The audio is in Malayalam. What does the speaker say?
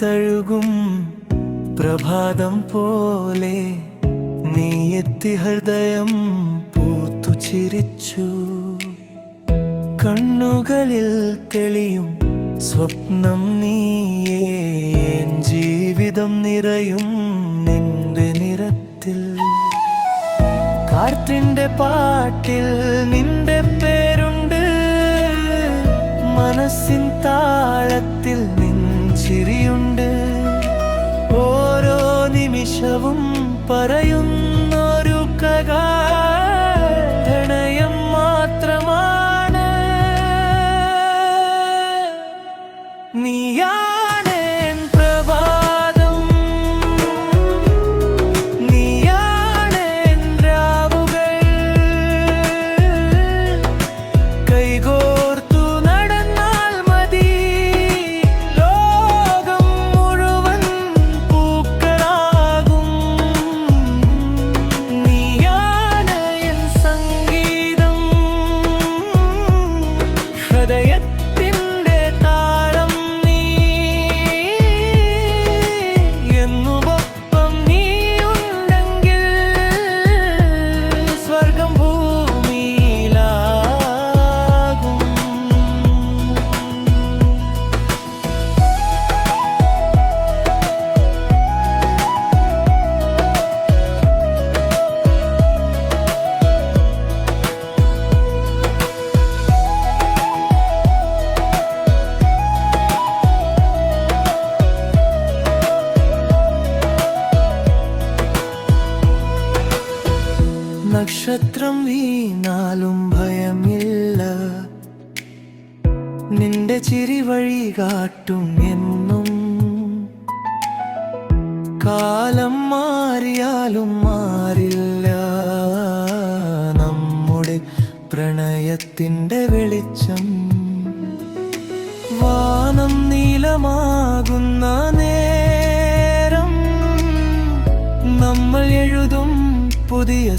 തഴുകും പ്രഭാതം പോലെ നീ എത്തി ഹൃദയം പൂത്തു ചിരിച്ചു. കണ്ണുകളിൽ തെളിയും സ്വപ്നം നീയേ, ജീവിതം നിറയും നിന്റെ നിറത്തിൽ. കാറ്റിന്റെ പാട്ടിൽ നിന്റെ പേരുണ്ട്, മനസ്സിൻ താളത്തിൽ നിൻ ചിരിയുണ്ട്. ഓരോ നിമിഷവും പറയുന്നൊരു പ്രണയം മാത്രമാണ്. നീയാണ് എൻ പ്രഭാതം, നീയാണ് എൻ രാവുകൾ. കൈകോർത്തു നടന്നാൽ മതി ലോകം മുഴുവൻ പൂക്കളാകും. നീയാണ് എൻ സംഗീതം, ഹൃദയത്തിൻ്റെ താളം നീ. എന്നുമൊപ്പം നീയുണ്ടെങ്കിൽ സ്വർഗം ഭൂമിയിലാകും. നക്ഷത്രം വീണാലും ഭയമില്ല, നിന്റെ ചിരി വഴി കാട്ടും എന്നും. കാലം മാറിയാലും മാറില്ല നമ്മുടെ പ്രണയത്തിൻ്റെ വെളിച്ചം. വാനം നീലമാകുന്ന നേരം നമ്മൾ എഴുതും പുതിയ